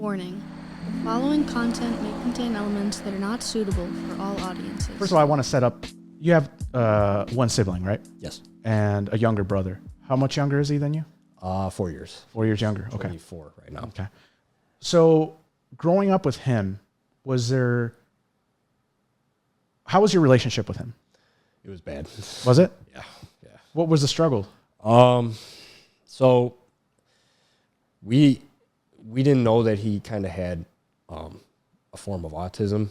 Warning. The following content may contain elements that are not suitable for all audiences. First of all, I want to set up, you have one sibling, right? Yes. And a younger brother. How much younger is he than you? 4 years. 4 years younger. Okay. 24 right now. Okay. So growing up with him, how was your relationship with him? It was bad. Was it? Yeah. What was the struggle? So we didn't know that he kind of had a form of autism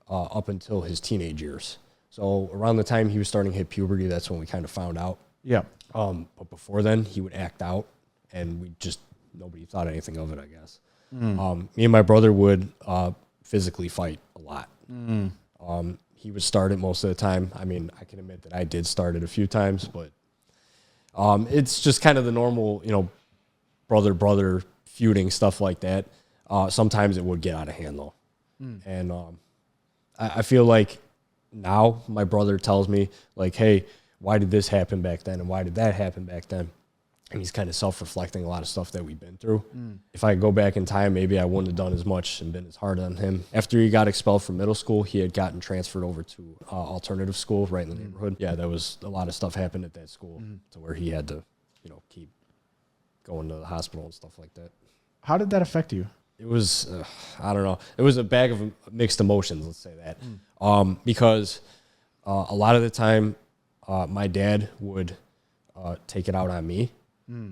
up until his teenage years. So around the time he was starting to hit puberty, that's when we kind of found out. Yeah. But before then, he would act out, and nobody thought anything of it, I guess. Me and my brother would physically fight a lot. He would start it most of the time. I mean, I can admit that I did start it a few times, but it's just kind of the normal, brother feuding, stuff like that. Sometimes it would get out of hand, though. And I feel like now my brother tells me, like, hey, why did this happen back then? And why did that happen back then? And he's kind of self-reflecting a lot of stuff that we've been through. If I go back in time, maybe I wouldn't have done as much and been as hard on him. After he got expelled from middle school, he had gotten transferred over to alternative school right in the neighborhood. Yeah, there was a lot of stuff happened at that school to where he had to, keep going to the hospital and stuff like that. How did that affect you? It was, I don't know. It was a bag of mixed emotions, let's say that. Because a lot of the time, my dad would take it out on me,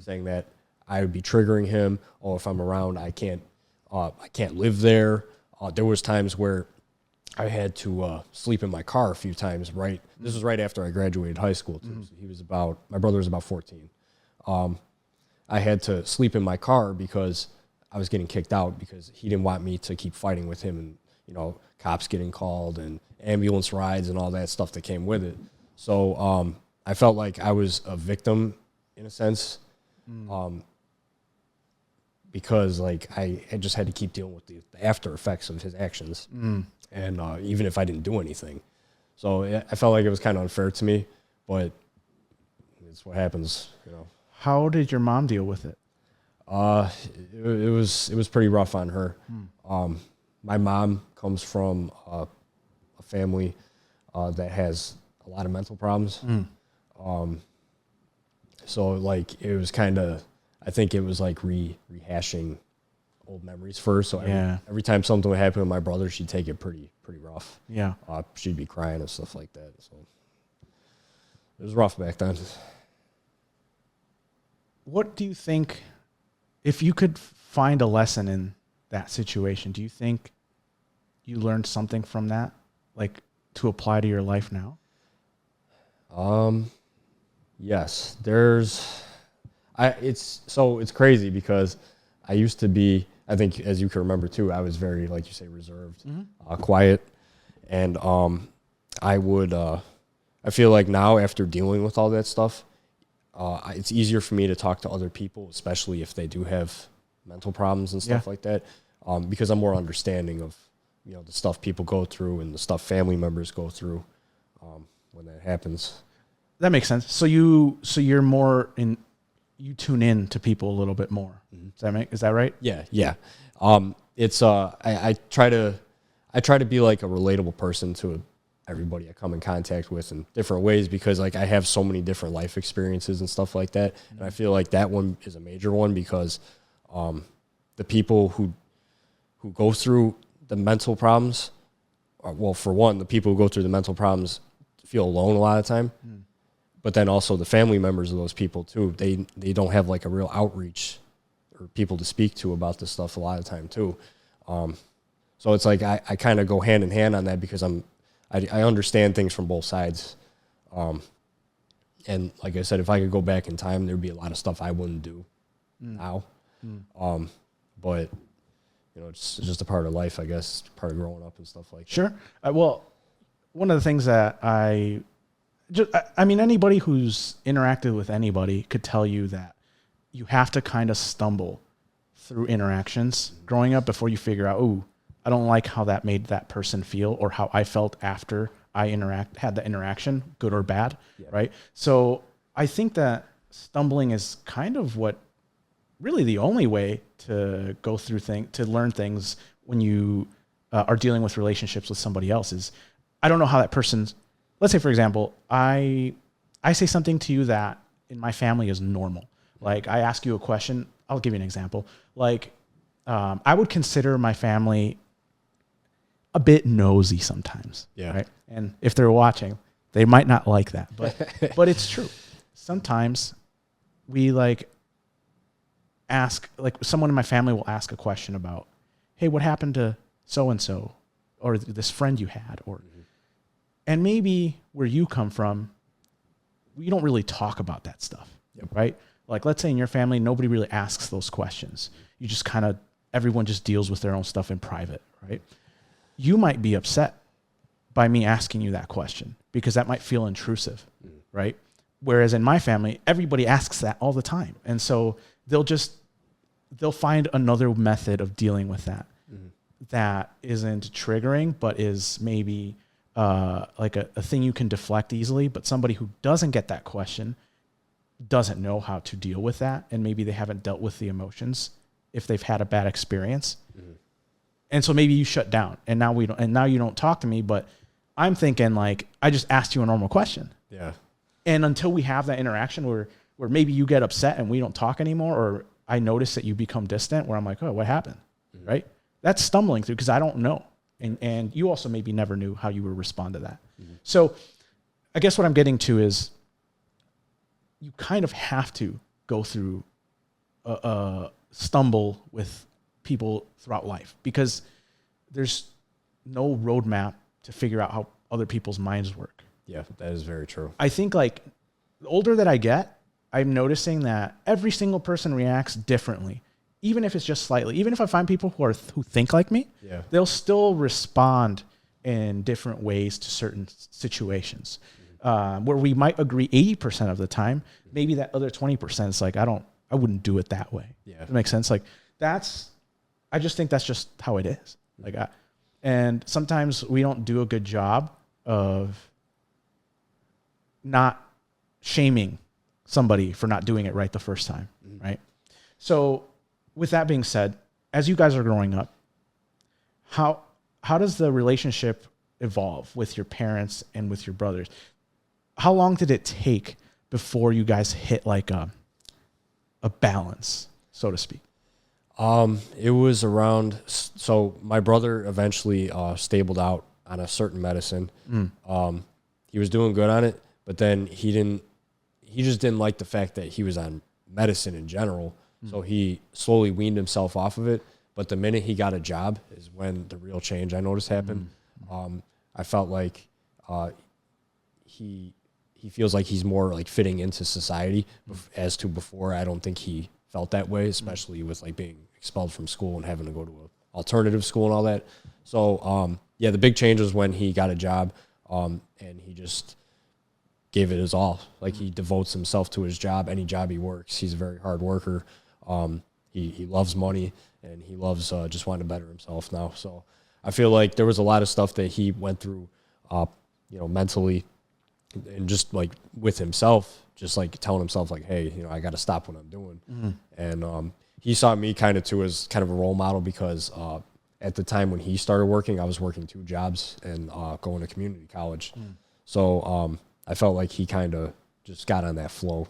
saying that I would be triggering him. Oh, if I'm around, I can't live there. There was times where I had to sleep in my car a few times. Right, this was right after I graduated high school too. So my brother was about 14. I had to sleep in my car because I was getting kicked out because he didn't want me to keep fighting with him, and cops getting called and ambulance rides and all that stuff that came with it. So I felt like I was a victim in a sense, because like I just had to keep dealing with the after effects of his actions, and even if I didn't do anything. So I felt like it was kind of unfair to me, but it's what happens, How did your mom deal with it? It was pretty rough on her. My mom comes from a family that has a lot of mental problems. So like it was kind of, I think it was like rehashing old memories first. So every time something would happen with my brother, she'd take it pretty rough. Yeah. She'd be crying and stuff like that. So it was rough back then. What do you think, if you could find a lesson in that situation, do you think you learned something from that, like to apply to your life now? Yes, it's crazy because I used to be, I think as you can remember too, I was very, like you say, reserved, quiet. And, I feel like now after dealing with all that stuff, it's easier for me to talk to other people, especially if they do have mental problems and stuff like that, because I'm more understanding of, the stuff people go through and the stuff family members go through when that happens. That makes sense. So you're more you tune in to people a little bit more. Is that right? Yeah. It's I try to be like a relatable person to everybody I come in contact with in different ways, because like I have so many different life experiences and stuff like that. And I feel like that one is a major one because the people who go through the mental problems, well, for one, the people who go through the mental problems feel alone a lot of the time. But then also the family members of those people too, they don't have like a real outreach or people to speak to about this stuff a lot of the time too. So it's like I kind of go hand in hand on that because I understand things from both sides. And like I said, if I could go back in time, there'd be a lot of stuff I wouldn't do now. But it's just a part of life, I guess, part of growing up and stuff like that. Sure. Well, one of the things that I mean, anybody who's interacted with anybody could tell you that you have to kind of stumble through interactions growing up before you figure out, oh, I don't like how that made that person feel or how I felt after I had the interaction, good or bad, right? So I think that stumbling is kind of what really the only way to go through to learn things when you are dealing with relationships with somebody else is, I don't know how that person's, let's say, for example, I say something to you that in my family is normal. Like I ask you a question. I'll give you an example. Like I would consider my family a bit nosy sometimes. Yeah. Right. And if they're watching, they might not like that, but it's true. Sometimes we ask, someone in my family will ask a question about, hey, what happened to so-and-so or this friend you had, and maybe where you come from, we don't really talk about that stuff. Yep. Right. Like, let's say in your family, nobody really asks those questions. You just everyone just deals with their own stuff in private. Right. You might be upset by me asking you that question because that might feel intrusive. Right. Whereas in my family, everybody asks that all the time. And so they'll find another method of dealing with that that isn't triggering, but is maybe like a thing you can deflect easily. But somebody who doesn't get that question doesn't know how to deal with that. And maybe they haven't dealt with the emotions if they've had a bad experience. And so maybe you shut down and now you don't talk to me, but I'm thinking like, I just asked you a normal question. Yeah. And until we have that interaction where maybe you get upset and we don't talk anymore, or I notice that you become distant, where I'm like, oh, what happened? Right? That's stumbling through because I don't know. And you also maybe never knew how you would respond to that. So I guess what I'm getting to is you kind of have to go through a stumble with people throughout life because there's no roadmap to figure out how other people's minds work. Yeah, that is very true. I think like the older that I get, I'm noticing that every single person reacts differently, even if it's just slightly. Even if I find people who think like me, they'll still respond in different ways to certain situations. Where we might agree 80% of the time, maybe that other 20% is like, I wouldn't do it that way. Yeah. Does that make sense? Like I just think that's just how it is. And sometimes we don't do a good job of not shaming somebody for not doing it right the first time. Right. So with that being said, as you guys are growing up, how does the relationship evolve with your parents and with your brothers? How long did it take before you guys hit like a balance, so to speak? It was around, so my brother eventually stabled out on a certain medicine. He was doing good on it, but then he just didn't like the fact that he was on medicine in general. So he slowly weaned himself off of it. But the minute he got a job is when the real change I noticed happened. I felt like he feels like he's more like fitting into society as to before. I don't think he felt that way, especially with like being expelled from school and having to go to an alternative school and all that. So the big change was when he got a job and he just gave it his all. Like he devotes himself to his job, any job he works. He's a very hard worker. He loves money and he loves just wanting to better himself now. So I feel like there was a lot of stuff that he went through, mentally and just like with himself, just like telling himself like, hey, I got to stop what I'm doing. And he saw me kind of too as kind of a role model because at the time when he started working, I was working 2 jobs and going to community college. So I felt like he kind of just got on that flow